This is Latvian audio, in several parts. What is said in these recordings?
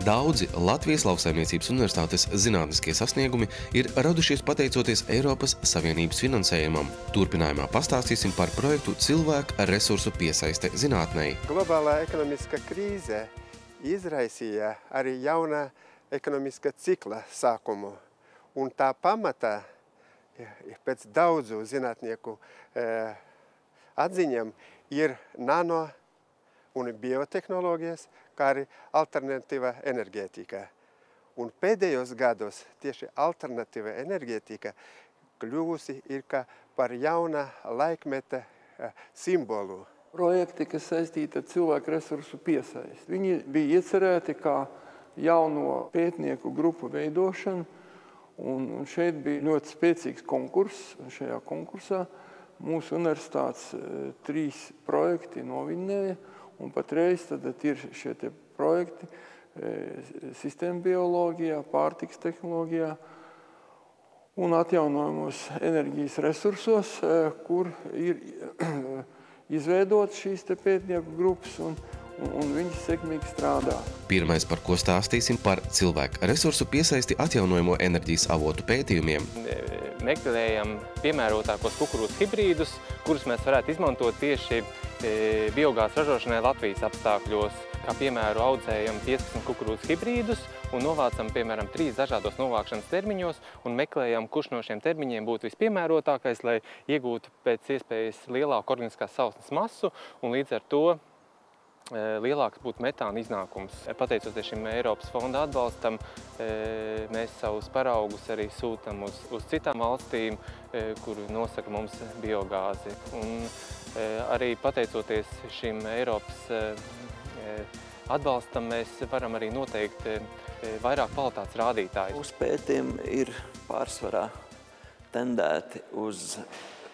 Daudzi Latvijas Lauksaimniecības universitātes zinātniskie sasniegumi ir radušies pateicoties Eiropas Savienības finansējumam. Turpinājumā pastāstīsim par projektu cilvēku resursu piesaiste zinātnei. Globālā ekonomiskā krīze izraisīja arī jauna ekonomiskā cikla sākumu. Un tā pamatā pēc daudzu zinātnieku atziņām ir nano un biotehnoloģijas, kā arī alternatīva enerģētika. Un pēdējos gados tieši alternatīva enerģētika kļuvusi ir kā par jauna laikmeta simbolu. Projekti, kas saistīti ar cilvēku resursu piesaisti. Viņi bija iecerēti kā jauno pētnieku grupu veidošana, un šeit bija ļoti spēcīgs konkurss. Šajā konkursā mūsu universitātes 3 projekti novinnēja, un patreiz tad ir šie projekti sistēma bioloģijā, pārtikas tehnoloģijā un atjaunojamos enerģijas resursos, kur ir izveidot šīs pētnieku grupas un viņi sekmīgi strādā. Pirmais, par ko stāstīsim, par cilvēku resursu piesaisti atjaunojamo enerģijas avotu pētījumiem. Meklējam piemērotākos kukurūzu hibrīdus, kurus mēs varētu izmantot tieši biogāzes ražošanai Latvijas apstākļos. Kā piemēru audzējam 15 kukurūzu hibrīdus un novācam, piemēram, 3 dažādos novākšanas termiņos un meklējam, kurš no šiem termiņiem būtu vispiemērotākais, lai iegūtu pēc iespējas lielāku organiskās sausnes masu un līdz ar to lielāks būtu metāna iznākums. Pateicoties šim Eiropas fonda atbalstam, mēs savus paraugus arī sūtam uz citām valstīm, kur nosaka mums biogāzi. Un arī pateicoties šim Eiropas atbalstam, mēs varam arī noteikt vairāk kvalitātes rādītājus. Mūsu pētījumi ir pārsvarā tendēti uz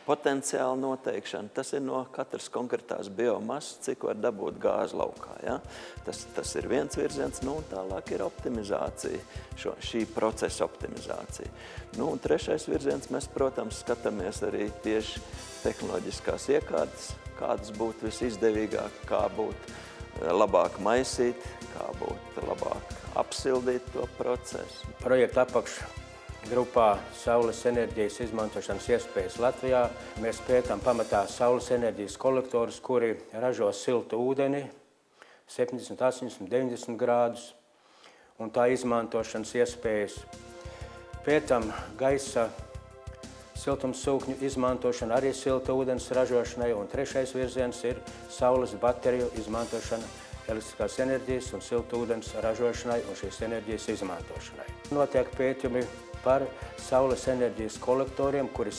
potenciālu noteikšanu. Tas ir no katras konkrētās biomasas, cik var dabūt gāzi laukā. Ja? Tas ir viens virziens, un tālāk ir optimizācija, šī procesa optimizācija. Un trešais virziens mēs, protams, skatāmies arī tieši tehnoloģiskās iekārtas, kādas būtu visizdevīgāk, kā būtu labāk maisīt, kā būtu labāk apsildīt to procesu. Projekta apakšgrupā Saules enerģijas izmantošanas iespējas Latvijā. Mēs pētām pamatā saules enerģijas kolektorus, kuri ražo siltu ūdeni 70, 80, 90 grādus un tā izmantošanas iespējas. Pētām gaisa siltumsūkņu izmantošanu arī silta ūdens ražošanai, un trešais virziens ir saules bateriju izmantošana elektriskās enerģijas un silta ūdens ražošanai un šīs enerģijas izmantošanai. Notiek pētījumi par saules enerģijas kolektoriem, kuri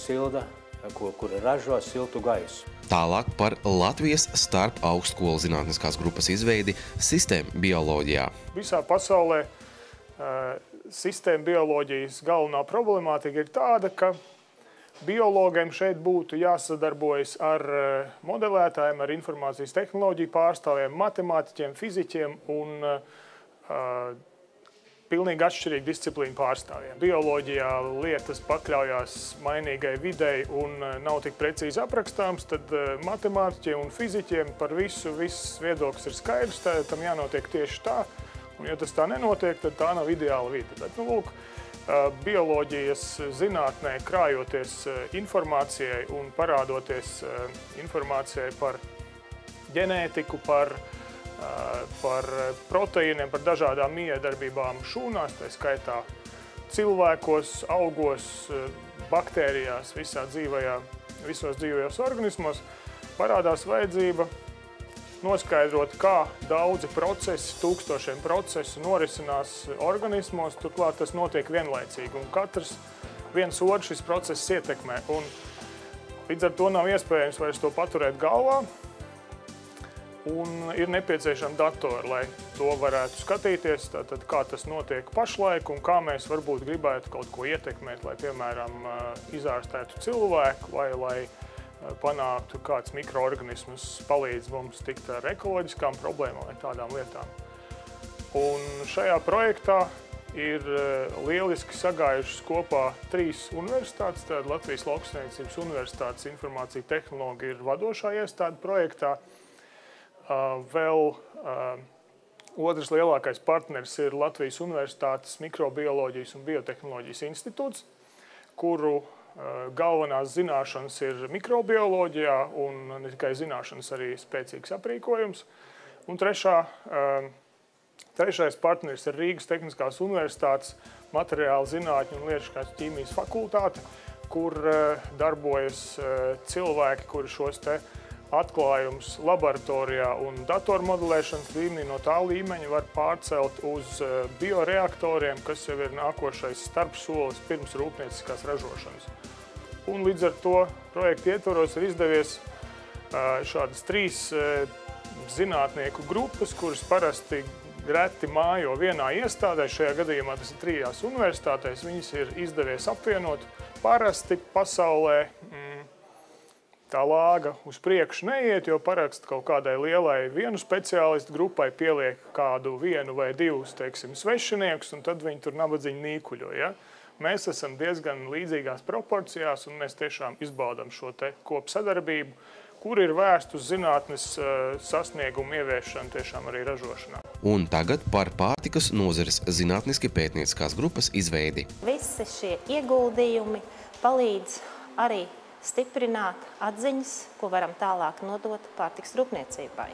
ražo siltu gaisu. Tālāk par Latvijas starp augstskolu zinātniskās grupas izveidi sistēma bioloģijā. Visā pasaulē sistēma bioloģijas galvenā problemātika ir tāda, ka biologiem šeit būtu jāsadarbojas ar modelētājiem, ar informācijas tehnoloģiju pārstāvjiem, matemātiķiem, fiziķiem un pilnīgi atšķirīgu disciplīnu pārstāvjiem. Bioloģijā lietas pakļaujās mainīgai videi un nav tik precīzi aprakstāms, tad matemātiķiem un fiziķiem par viss viedoklis ir skaidrs, tam jānotiek tieši tā, un ja tas tā nenotiek, tad tā nav ideāla vide. Bet, lūk, bioloģijas zinātnē krājoties informācijai un parādoties informācijai par ģenētiku, par proteīniem, par dažādām miedarbībām šūnās, tā skaitā cilvēkos, augos, baktērijās, visos dzīvajos organismos, parādās vajadzība noskaidrot, kā daudzi procesi, tūkstošiem procesu norisinās organismos, turklāt tas notiek vienlaicīgi, un katrs viens otru šis process ietekmē. Un līdz ar to nav iespējams vairs to paturēt galvā, un ir nepieciešami datori, lai to varētu skatīties, tātad kā tas notiek pašlaik, un kā mēs varbūt gribētu kaut ko ietekmēt, lai, piemēram, izārstētu cilvēku, vai lai panāktu, kāds mikroorganisms palīdz mums tikt ar ekoloģiskām problēmām vai tādām lietām. Un šajā projektā ir lieliski sagājušas kopā 3 universitātes, tāda Latvijas Lauksaimniecības universitātes informācija tehnoloģija ir vadošā iestāde projektā. Vēl Otrs lielākais partners ir Latvijas Universitātes Mikrobioloģijas un Biotehnoloģijas institūts, kuru galvenās zināšanas ir mikrobioloģijā un ne tikai zināšanas, arī spēcīgs aprīkojums. Un trešais partners ir Rīgas Tehniskās Universitātes materiāla zinātņu un lietišķās ķīmijas fakultāte, kur darbojas cilvēki, kuri šos te atklājumus laboratorijā un datormodelēšanas līmenī no tā līmeņa var pārcelt uz bioreaktoriem, kas jau ir nākošais starpsolis pirms rūpnieciskās ražošanas. Un līdz ar to projekta ietvaros ir izdevies šādas 3 zinātnieku grupas, kuras parasti reti mājo vienā iestādē, šajā gadījumā tas ir 3 universitātēs, viņas ir izdevies apvienot. Parasti pasaulē tā lāga uz priekšu neiet, jo parakst kaut kādai lielai vienu speciālistu grupai pieliek kādu 1 vai 2, teiksim, svešiniekus, un tad viņi tur nabadzīgi nīkuļo, ja? Mēs esam diezgan līdzīgās proporcijās, un mēs tiešām izbaudam šo te kopsadarbību, kur ir vērst uz zinātnes sasniegumu ieviešanu tiešām arī ražošanā. Un tagad par pārtikas nozares zinātniski pētnieciskās grupas izveidi. Visi šie ieguldījumi palīdz arī stiprināt atziņas, ko varam tālāk nodot pārtikas rūpniecībai.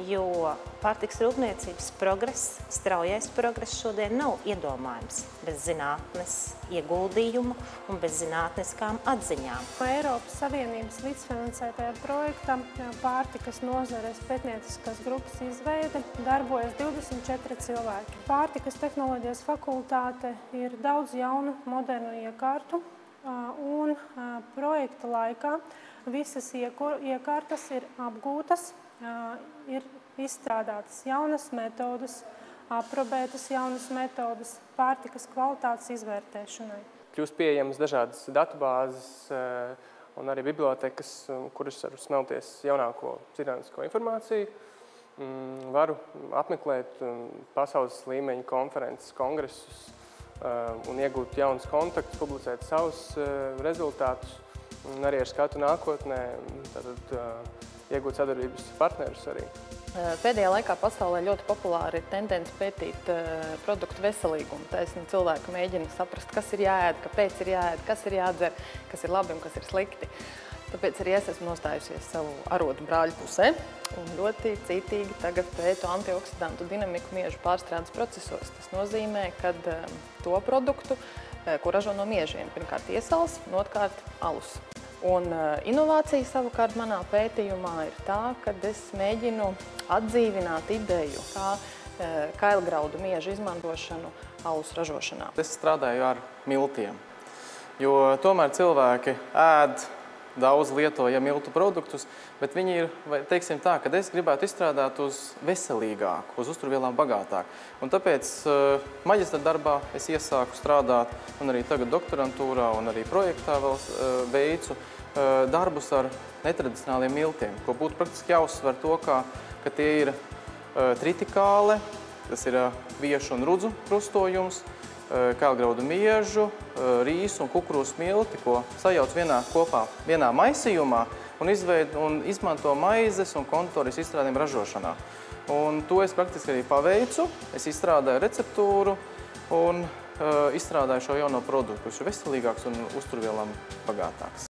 Jo pārtikas rūpniecības progress, straujais progress šodien nav iedomājams bez zinātnes ieguldījumu un bez zinātniskām atziņām. Eiropas Savienības līdzfinansētajā projektā pārtikas nozares pētnieciskās grupas izveide darbojas 24 cilvēki. Pārtikas tehnoloģijas fakultāte ir daudz jaunu, modernu iekārtu, un projekta laikā visas iekārtas ir apgūtas, ir izstrādātas jaunas metodas, aprobētas jaunas metodas pārtikas kvalitātes izvērtēšanai. Kļūst pieejamas dažādas datubāzes un arī bibliotekas, kuras var smelties jaunāko zinātnisko informāciju. Varu apmeklēt pasaules līmeņa konferences, kongresus, un iegūt jaunus kontaktus, publicēt savus rezultātus, un arī ar skatu nākotnē iegūt sadarbības partnerus arī. Pēdējā laikā pasaulē ļoti populāri ir tendence pētīt produktu veselīgumu. Taisni cilvēki mēģina saprast, kas ir jāēd, kāpēc ir jāēd, kas ir jādzer, kas ir labi un kas ir slikti. Tāpēc arī es esmu nostājusies savu arodu brāļu pusē un ļoti cītīgi tagad pētu antioksidantu dinamiku miežu pārstrādes procesos. Tas nozīmē, ka to produktu, ko ražo no miežiem, pirmkārt iesals un otrkārt alus. Un inovācija savukārt manā pētījumā ir tā, ka es mēģinu atdzīvināt ideju kā kailgraudu miežu izmantošanu alus ražošanā. Es strādāju ar miltiem, jo tomēr cilvēki ēd, daudz lietoja miltu produktus, bet viņi ir, teiksim tā, ka es gribētu izstrādāt uz veselīgāku, uz uzturvielām bagātāku. Un tāpēc maģistra darbā es iesāku strādāt, un arī tagad doktorantūrā un arī projektā vēl veicu darbus ar netradicionāliem miltiem, ko būtu praktiski jāuzsver to, ka tie ir tritikāle, tas ir viešu un rudzu krustojums, kailgraudu miežu, rīsu un kukurūzu milti, ko sajauc vienā maisījumā un izmanto maizes un konditorijas izstrādījumu ražošanā. Un to es praktiski arī paveicu. Es izstrādāju receptūru un izstrādāju šo jauno produktu, kurš ir veselīgāks un uzturvielām bagātāks.